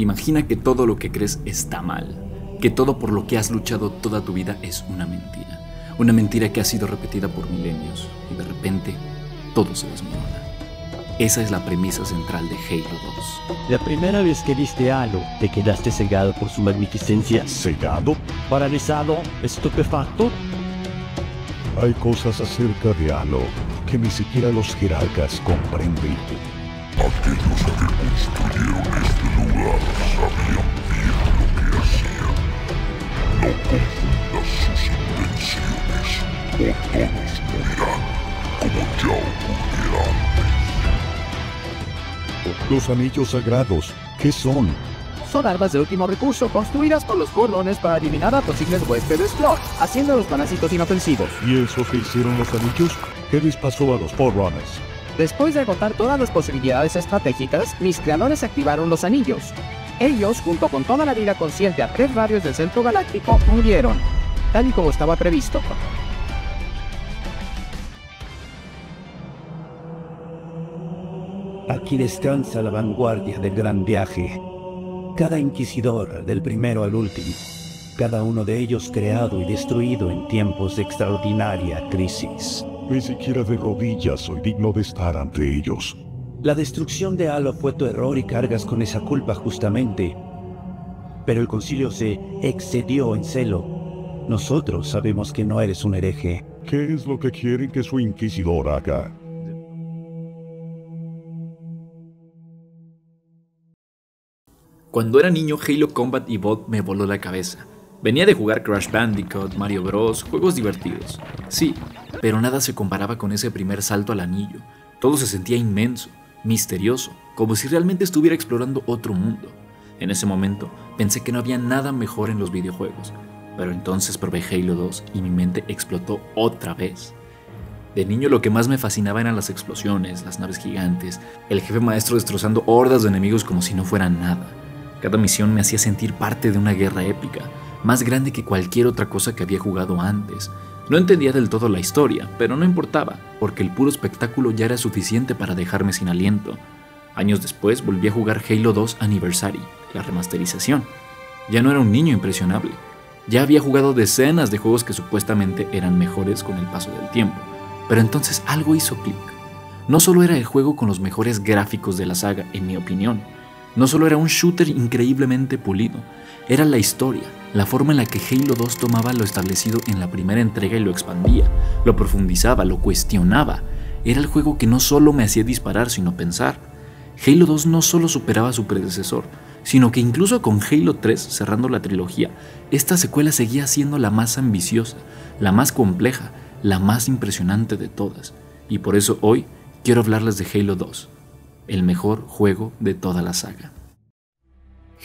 Imagina que todo lo que crees está mal, que todo por lo que has luchado toda tu vida es una mentira que ha sido repetida por milenios y de repente todo se desmorona. Esa es la premisa central de Halo 2. La primera vez que viste a Halo, te quedaste cegado por su magnificencia. ¿Cegado? ¿Paralizado? ¿Estupefacto? Hay cosas acerca de Halo que ni siquiera los jerarcas comprenden. Aquellos que construyeron este lugar sabían bien lo que hacían. No confundas sus intenciones o todos morirán como ya ocurriera antes. Los anillos sagrados, ¿qué son? Son armas de último recurso construidas por los Forrunners para eliminar a posibles huéspedes Clone, haciendo a los parásitos inofensivos. ¿Y esos que hicieron los anillos? ¿Qué les pasó a los Forerunners? Después de agotar todas las posibilidades estratégicas, mis creadores activaron los anillos. Ellos, junto con toda la vida consciente a 3 radios del centro galáctico, murieron, tal y como estaba previsto. Aquí descansa la vanguardia del gran viaje. Cada inquisidor, del primero al último, cada uno de ellos creado y destruido en tiempos de extraordinaria crisis. Ni siquiera de rodillas soy digno de estar ante ellos. La destrucción de Halo fue tu error y cargas con esa culpa justamente. Pero el concilio se excedió en celo. Nosotros sabemos que no eres un hereje. ¿Qué es lo que quieren que su inquisidor haga? Cuando era niño, Halo Combat Evolved me voló la cabeza. Venía de jugar Crash Bandicoot, Mario Bros, juegos divertidos. Sí, pero nada se comparaba con ese primer salto al anillo. Todo se sentía inmenso, misterioso, como si realmente estuviera explorando otro mundo. En ese momento, pensé que no había nada mejor en los videojuegos. Pero entonces probé Halo 2 y mi mente explotó otra vez. De niño lo que más me fascinaba eran las explosiones, las naves gigantes, el jefe maestro destrozando hordas de enemigos como si no fueran nada. Cada misión me hacía sentir parte de una guerra épica, más grande que cualquier otra cosa que había jugado antes. No entendía del todo la historia, pero no importaba, porque el puro espectáculo ya era suficiente para dejarme sin aliento. Años después volví a jugar Halo 2 Anniversary, la remasterización. Ya no era un niño impresionable. Ya había jugado decenas de juegos que supuestamente eran mejores con el paso del tiempo. Pero entonces algo hizo clic. No solo era el juego con los mejores gráficos de la saga, en mi opinión. No solo era un shooter increíblemente pulido, era la historia, la forma en la que Halo 2 tomaba lo establecido en la primera entrega y lo expandía, lo profundizaba, lo cuestionaba. Era el juego que no solo me hacía disparar, sino pensar. Halo 2 no solo superaba a su predecesor, sino que incluso con Halo 3, cerrando la trilogía, esta secuela seguía siendo la más ambiciosa, la más compleja, la más impresionante de todas. Y por eso hoy quiero hablarles de Halo 2. El mejor juego de toda la saga.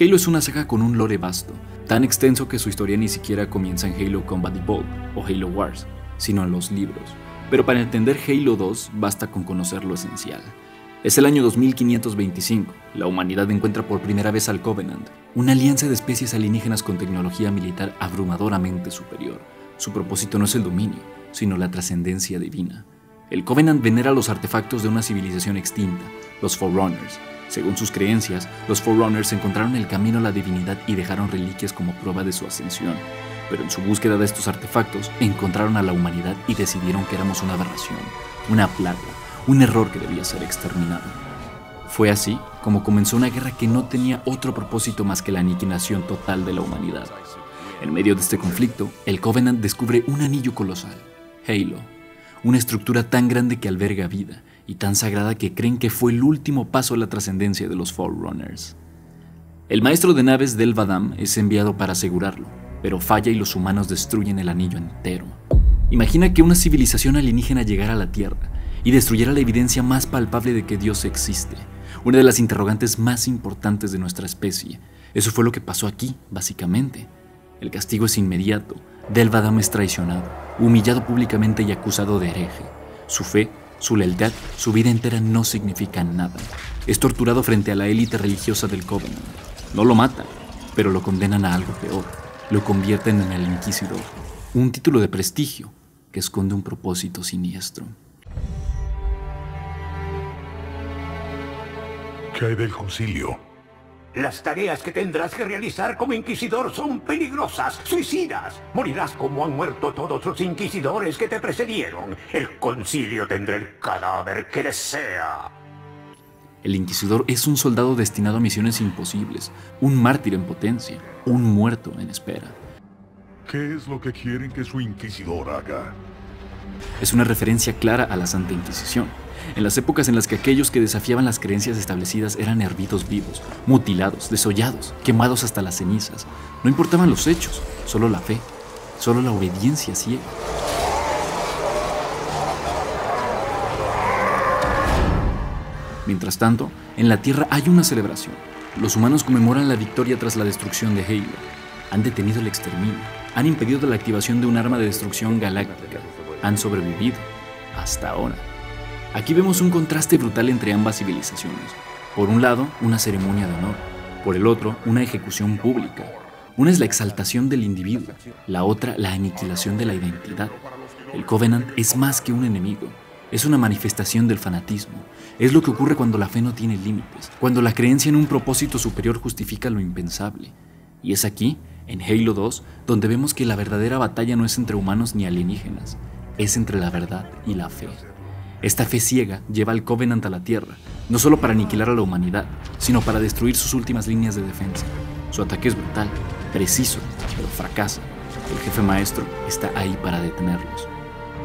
Halo es una saga con un lore vasto, tan extenso que su historia ni siquiera comienza en Halo Combat Evolved o Halo Wars, sino en los libros. Pero para entender Halo 2 basta con conocer lo esencial. Es el año 2525, la humanidad encuentra por primera vez al Covenant, una alianza de especies alienígenas con tecnología militar abrumadoramente superior. Su propósito no es el dominio, sino la trascendencia divina. El Covenant venera los artefactos de una civilización extinta, los Forerunners. Según sus creencias, los Forerunners encontraron el camino a la divinidad y dejaron reliquias como prueba de su ascensión. Pero en su búsqueda de estos artefactos, encontraron a la humanidad y decidieron que éramos una aberración, una plaga, un error que debía ser exterminado. Fue así como comenzó una guerra que no tenía otro propósito más que la aniquilación total de la humanidad. En medio de este conflicto, el Covenant descubre un anillo colosal, Halo, una estructura tan grande que alberga vida y tan sagrada que creen que fue el último paso a la trascendencia de los Forerunners. El maestro de naves Del Vadam es enviado para asegurarlo, pero falla y los humanos destruyen el anillo entero. Imagina que una civilización alienígena llegara a la Tierra y destruyera la evidencia más palpable de que Dios existe, una de las interrogantes más importantes de nuestra especie. Eso fue lo que pasó aquí, básicamente. El castigo es inmediato. Del Vadam es traicionado, humillado públicamente y acusado de hereje. Su fe, su lealtad, su vida entera no significan nada. Es torturado frente a la élite religiosa del Covenant. No lo matan, pero lo condenan a algo peor. Lo convierten en el Inquisidor, un título de prestigio que esconde un propósito siniestro. ¿Qué hay del concilio? Las tareas que tendrás que realizar como inquisidor son peligrosas, suicidas. Morirás como han muerto todos los inquisidores que te precedieron. El concilio tendrá el cadáver que desea. El inquisidor es un soldado destinado a misiones imposibles, un mártir en potencia, un muerto en espera. ¿Qué es lo que quieren que su inquisidor haga? Es una referencia clara a la Santa Inquisición, en las épocas en las que aquellos que desafiaban las creencias establecidas eran hervidos vivos, mutilados, desollados, quemados hasta las cenizas. No importaban los hechos, solo la fe, solo la obediencia ciega. Mientras tanto, en la Tierra hay una celebración. Los humanos conmemoran la victoria tras la destrucción de Halo. Han detenido el exterminio, han impedido la activación de un arma de destrucción galáctica, han sobrevivido, hasta ahora. Aquí vemos un contraste brutal entre ambas civilizaciones. Por un lado, una ceremonia de honor, por el otro, una ejecución pública. Una es la exaltación del individuo, la otra, la aniquilación de la identidad. El Covenant es más que un enemigo, es una manifestación del fanatismo. Es lo que ocurre cuando la fe no tiene límites, cuando la creencia en un propósito superior justifica lo impensable. Y es aquí, en Halo 2, donde vemos que la verdadera batalla no es entre humanos ni alienígenas, es entre la verdad y la fe. Esta fe ciega lleva al Covenant a la Tierra, no solo para aniquilar a la humanidad, sino para destruir sus últimas líneas de defensa. Su ataque es brutal, preciso, pero fracasa. El jefe maestro está ahí para detenerlos.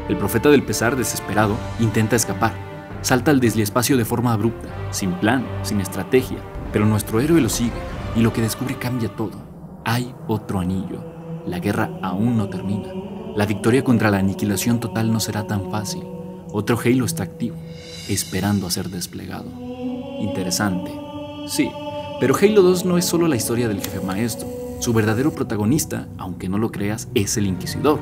El profeta del pesar, desesperado, intenta escapar. Salta al desliespacio de forma abrupta, sin plan, sin estrategia, pero nuestro héroe lo sigue y lo que descubre cambia todo. Hay otro anillo. La guerra aún no termina. La victoria contra la aniquilación total no será tan fácil. Otro Halo está activo, esperando a ser desplegado. Interesante. Sí, pero Halo 2 no es solo la historia del jefe maestro. Su verdadero protagonista, aunque no lo creas, es el Inquisidor.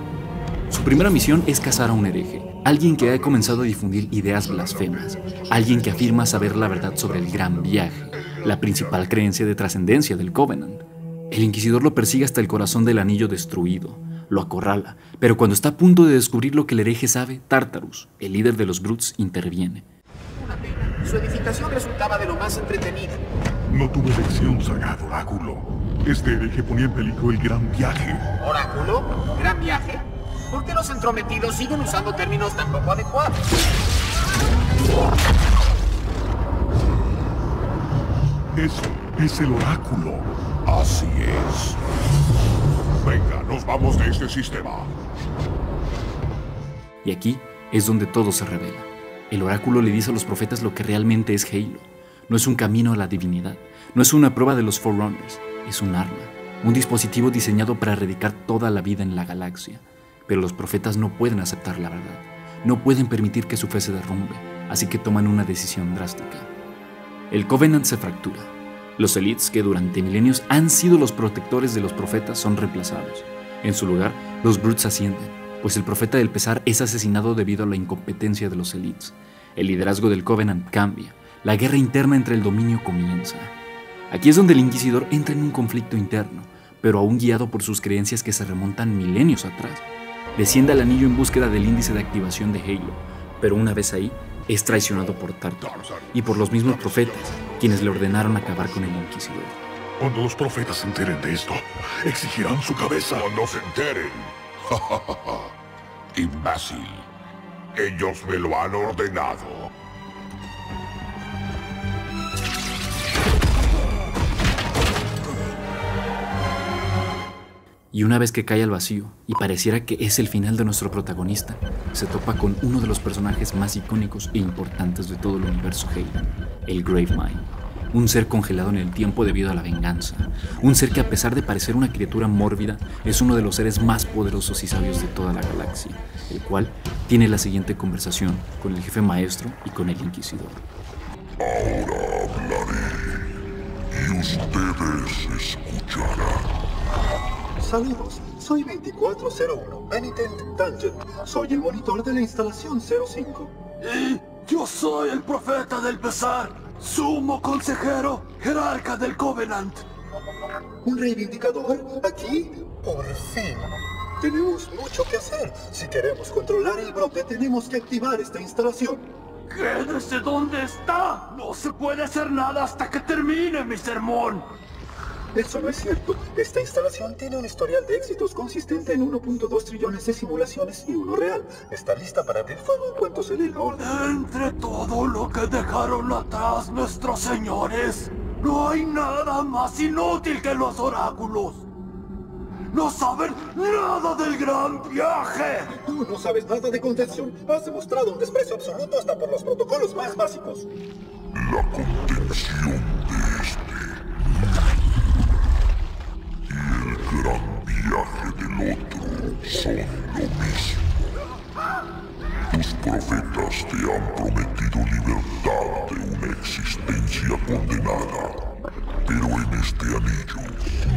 Su primera misión es cazar a un hereje, alguien que ha comenzado a difundir ideas blasfemas, alguien que afirma saber la verdad sobre el Gran Viaje, la principal creencia de trascendencia del Covenant. El Inquisidor lo persigue hasta el corazón del anillo destruido, lo acorrala, pero cuando está a punto de descubrir lo que el hereje sabe, Tartarus, el líder de los Brutes, interviene. Una pena. Su edificación resultaba de lo más entretenida. No tuve elección, sagrado oráculo. Este hereje ponía en peligro el Gran Viaje. ¿Oráculo? ¿Gran Viaje? ¿Por qué los entrometidos siguen usando términos tan poco adecuados? Eso es el oráculo. Así es. Venga, nos vamos de este sistema. Y aquí es donde todo se revela. El oráculo le dice a los profetas lo que realmente es Halo. No es un camino a la divinidad, no es una prueba de los Forerunners, es un arma, un dispositivo diseñado para erradicar toda la vida en la galaxia. Pero los profetas no pueden aceptar la verdad, no pueden permitir que su fe se derrumbe, así que toman una decisión drástica. El Covenant se fractura. Los Elites, que durante milenios han sido los protectores de los profetas, son reemplazados. En su lugar, los Brutes ascienden, pues el profeta del pesar es asesinado debido a la incompetencia de los Elites. El liderazgo del Covenant cambia, la guerra interna entre el dominio comienza. Aquí es donde el Inquisidor entra en un conflicto interno, pero aún guiado por sus creencias que se remontan milenios atrás. Desciende al anillo en búsqueda del índice de activación de Halo, pero una vez ahí, es traicionado por Tartarus y por los mismos profetas, quienes le ordenaron acabar con el Inquisidor. Cuando los profetas se enteren de esto, exigirán su cabeza. Cuando se enteren. Imbécil. Ellos me lo han ordenado. Y una vez que cae al vacío, y pareciera que es el final de nuestro protagonista, se topa con uno de los personajes más icónicos e importantes de todo el universo Halo, el Gravemind. Un ser congelado en el tiempo debido a la venganza. Un ser que, a pesar de parecer una criatura mórbida, es uno de los seres más poderosos y sabios de toda la galaxia, el cual tiene la siguiente conversación con el jefe maestro y con el Inquisidor. Ahora hablaré, y ustedes escucharán. Saludos, soy 2401, Penitent Dungeon. Soy el monitor de la instalación 05. Y yo soy el profeta del pesar, sumo consejero, jerarca del Covenant. ¿Un reivindicador aquí? Por fin. Tenemos mucho que hacer. Si queremos controlar el brote, tenemos que activar esta instalación. ¡Quédese donde está! No se puede hacer nada hasta que termine mi sermón. Eso no es cierto. Esta instalación tiene un historial de éxitos consistente en 1.2 trillones de simulaciones y uno real. Está lista para abrir fuego en cuanto se dé la orden. Entre todo lo que dejaron atrás nuestros señores, no hay nada más inútil que los oráculos. ¡No saben nada del gran viaje! Tú no sabes nada de contención. Has demostrado un desprecio absoluto hasta por los protocolos más básicos. La contención de este y el gran viaje del otro son lo mismo. Tus profetas te han prometido libertad de una existencia condenada, pero en este anillo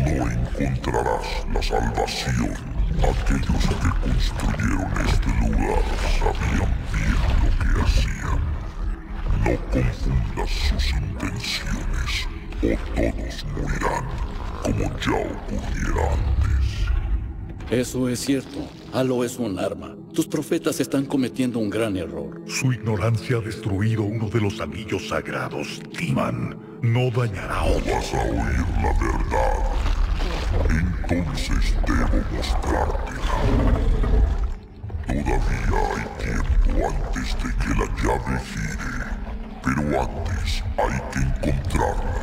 no encontrarás la salvación. Aquellos que construyeron este lugar sabían bien lo que hacían. No confundas sus intenciones, o todos morirán, como ya ocurriera antes. Eso es cierto. Halo es un arma. Tus profetas están cometiendo un gran error. Su ignorancia ha destruido uno de los anillos sagrados. Timan no dañará a otros. Vas a oír la verdad. Entonces debo mostrártela. Todavía hay tiempo antes de que la llave gire. Pero antes hay que encontrarla.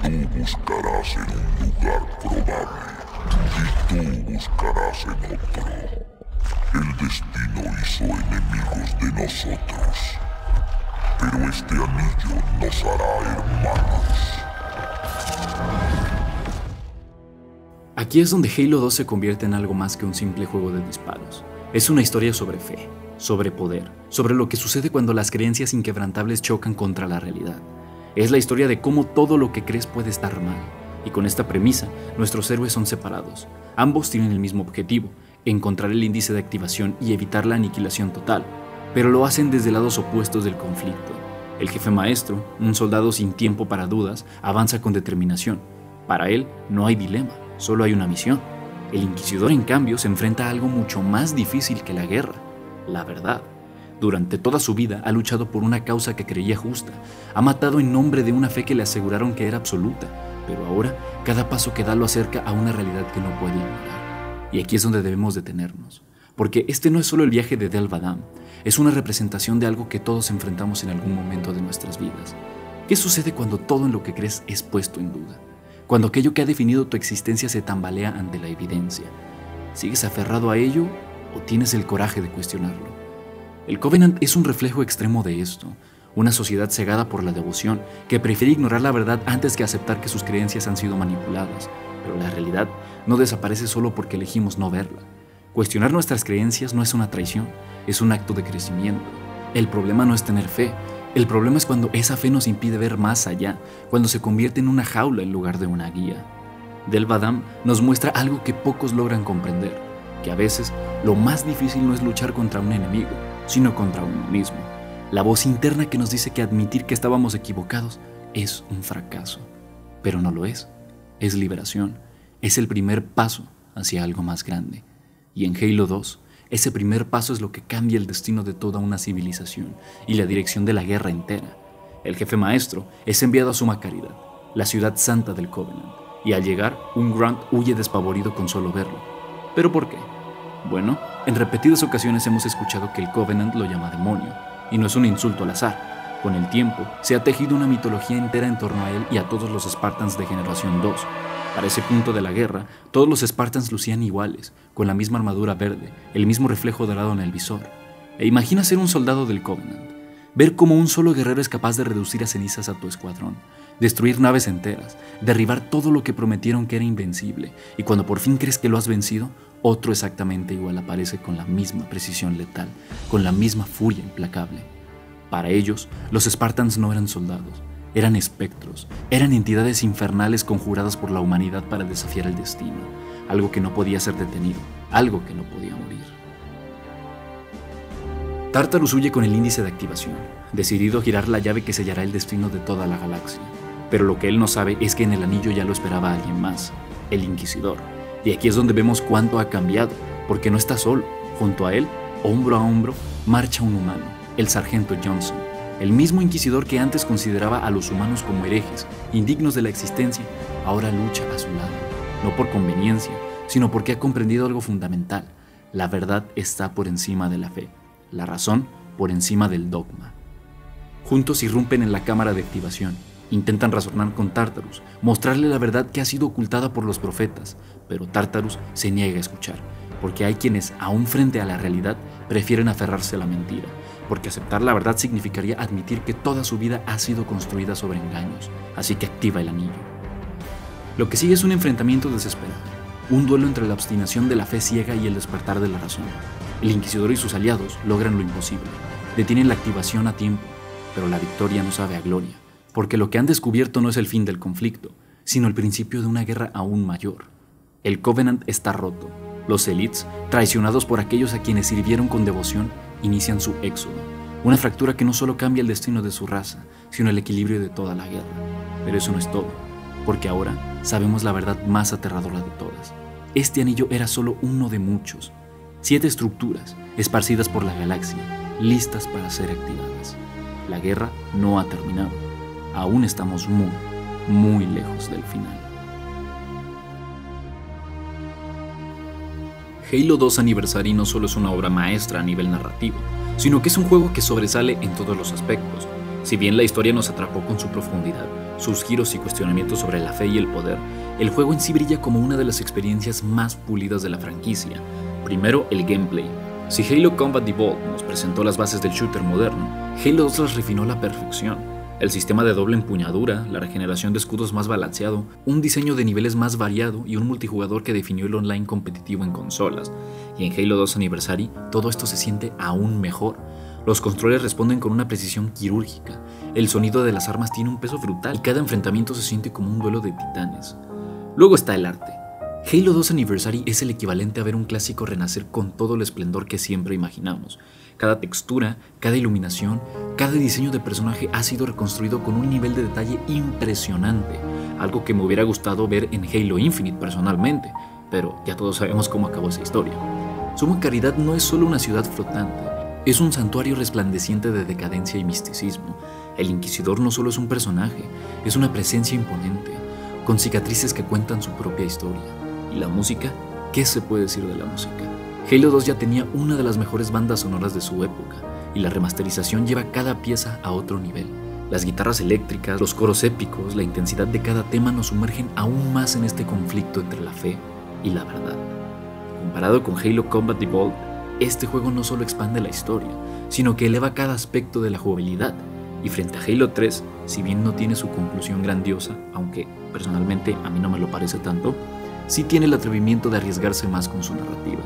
Tú buscarás en un lugar probable. Y tú buscarás en otro. El destino hizo enemigos de nosotros. Pero este anillo nos hará hermanos. Aquí es donde Halo 2 se convierte en algo más que un simple juego de disparos. Es una historia sobre fe, sobre poder, sobre lo que sucede cuando las creencias inquebrantables chocan contra la realidad. Es la historia de cómo todo lo que crees puede estar mal. Y con esta premisa, nuestros héroes son separados. Ambos tienen el mismo objetivo, encontrar el índice de activación y evitar la aniquilación total, pero lo hacen desde lados opuestos del conflicto. El jefe maestro, un soldado sin tiempo para dudas, avanza con determinación. Para él no hay dilema, solo hay una misión. El inquisidor, en cambio, se enfrenta a algo mucho más difícil que la guerra, la verdad. Durante toda su vida ha luchado por una causa que creía justa, ha matado en nombre de una fe que le aseguraron que era absoluta, pero ahora cada paso que da lo acerca a una realidad que no puede ignorar. Y aquí es donde debemos detenernos, porque este no es solo el viaje de Del Vadam, es una representación de algo que todos enfrentamos en algún momento de nuestras vidas. ¿Qué sucede cuando todo en lo que crees es puesto en duda? Cuando aquello que ha definido tu existencia se tambalea ante la evidencia. ¿Sigues aferrado a ello o tienes el coraje de cuestionarlo? El Covenant es un reflejo extremo de esto. Una sociedad cegada por la devoción, que prefiere ignorar la verdad antes que aceptar que sus creencias han sido manipuladas. Pero la realidad no desaparece solo porque elegimos no verla. Cuestionar nuestras creencias no es una traición, es un acto de crecimiento. El problema no es tener fe, el problema es cuando esa fe nos impide ver más allá, cuando se convierte en una jaula en lugar de una guía. Del Vadam nos muestra algo que pocos logran comprender, que a veces lo más difícil no es luchar contra un enemigo, sino contra uno mismo. La voz interna que nos dice que admitir que estábamos equivocados es un fracaso. Pero no lo es liberación, es el primer paso hacia algo más grande. Y en Halo 2, ese primer paso es lo que cambia el destino de toda una civilización y la dirección de la guerra entera. El jefe maestro es enviado a Suma Caridad, la ciudad santa del Covenant, y al llegar, un Grunt huye despavorido con solo verlo. ¿Pero por qué? Bueno, en repetidas ocasiones hemos escuchado que el Covenant lo llama demonio, y no es un insulto al azar. Con el tiempo, se ha tejido una mitología entera en torno a él y a todos los Spartans de Generación 2. Para ese punto de la guerra, todos los Spartans lucían iguales, con la misma armadura verde, el mismo reflejo dorado en el visor. E imagina ser un soldado del Covenant, ver cómo un solo guerrero es capaz de reducir a cenizas a tu escuadrón, destruir naves enteras, derribar todo lo que prometieron que era invencible, y cuando por fin crees que lo has vencido, otro exactamente igual aparece con la misma precisión letal, con la misma furia implacable. Para ellos, los Spartans no eran soldados, eran espectros, eran entidades infernales conjuradas por la humanidad para desafiar el destino, algo que no podía ser detenido, algo que no podía morir. Tartarus huye con el índice de activación, decidido a girar la llave que sellará el destino de toda la galaxia, pero lo que él no sabe es que en el anillo ya lo esperaba alguien más, el Inquisidor. Y aquí es donde vemos cuánto ha cambiado, porque no está solo. Junto a él, hombro a hombro, marcha un humano, el sargento Johnson, el mismo inquisidor que antes consideraba a los humanos como herejes, indignos de la existencia, ahora lucha a su lado, no por conveniencia, sino porque ha comprendido algo fundamental. La verdad está por encima de la fe, la razón por encima del dogma. Juntos irrumpen en la cámara de activación, intentan razonar con Tartarus, mostrarle la verdad que ha sido ocultada por los profetas, pero Tartarus se niega a escuchar, porque hay quienes, aún frente a la realidad, prefieren aferrarse a la mentira, porque aceptar la verdad significaría admitir que toda su vida ha sido construida sobre engaños, así que activa el anillo. Lo que sigue es un enfrentamiento desesperado, un duelo entre la obstinación de la fe ciega y el despertar de la razón. El Inquisidor y sus aliados logran lo imposible, detienen la activación a tiempo, pero la victoria no sabe a gloria, porque lo que han descubierto no es el fin del conflicto, sino el principio de una guerra aún mayor. El Covenant está roto. Los Elites, traicionados por aquellos a quienes sirvieron con devoción, inician su éxodo, una fractura que no solo cambia el destino de su raza, sino el equilibrio de toda la guerra. Pero eso no es todo, porque ahora sabemos la verdad más aterradora de todas. Este anillo era solo uno de muchos, 7 estructuras esparcidas por la galaxia, listas para ser activadas. La guerra no ha terminado, aún estamos muy, muy lejos del final. Halo 2 Anniversary no solo es una obra maestra a nivel narrativo, sino que es un juego que sobresale en todos los aspectos. Si bien la historia nos atrapó con su profundidad, sus giros y cuestionamientos sobre la fe y el poder, el juego en sí brilla como una de las experiencias más pulidas de la franquicia. Primero, el gameplay. Si Halo Combat Evolved nos presentó las bases del shooter moderno, Halo 2 las refinó a la perfección. El sistema de doble empuñadura, la regeneración de escudos más balanceado, un diseño de niveles más variado y un multijugador que definió el online competitivo en consolas. Y en Halo 2 Anniversary, todo esto se siente aún mejor. Los controles responden con una precisión quirúrgica, el sonido de las armas tiene un peso brutal y cada enfrentamiento se siente como un duelo de titanes. Luego está el arte. Halo 2 Anniversary es el equivalente a ver un clásico renacer con todo el esplendor que siempre imaginamos. Cada textura, cada iluminación, cada diseño de personaje ha sido reconstruido con un nivel de detalle impresionante, algo que me hubiera gustado ver en Halo Infinite personalmente, pero ya todos sabemos cómo acabó esa historia. Suma Caridad no es solo una ciudad flotante, es un santuario resplandeciente de decadencia y misticismo. El Inquisidor no solo es un personaje, es una presencia imponente, con cicatrices que cuentan su propia historia. ¿Y la música? ¿Qué se puede decir de la música? Halo 2 ya tenía una de las mejores bandas sonoras de su época, y la remasterización lleva cada pieza a otro nivel. Las guitarras eléctricas, los coros épicos, la intensidad de cada tema nos sumergen aún más en este conflicto entre la fe y la verdad. Comparado con Halo Combat Evolved, este juego no solo expande la historia, sino que eleva cada aspecto de la jugabilidad. Y frente a Halo 3, si bien no tiene su conclusión grandiosa, aunque personalmente a mí no me lo parece tanto, sí tiene el atrevimiento de arriesgarse más con su narrativa.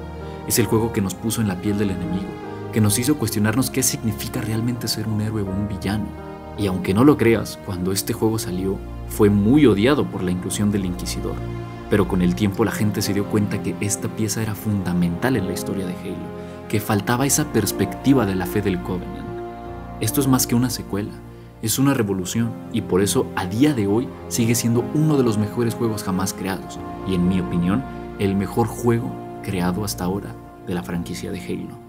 Es el juego que nos puso en la piel del enemigo, que nos hizo cuestionarnos qué significa realmente ser un héroe o un villano. Y aunque no lo creas, cuando este juego salió, fue muy odiado por la inclusión del Inquisidor. Pero con el tiempo la gente se dio cuenta que esta pieza era fundamental en la historia de Halo, que faltaba esa perspectiva de la fe del Covenant. Esto es más que una secuela, es una revolución, y por eso a día de hoy sigue siendo uno de los mejores juegos jamás creados, y en mi opinión, el mejor juego creado hasta ahora de la franquicia de Halo.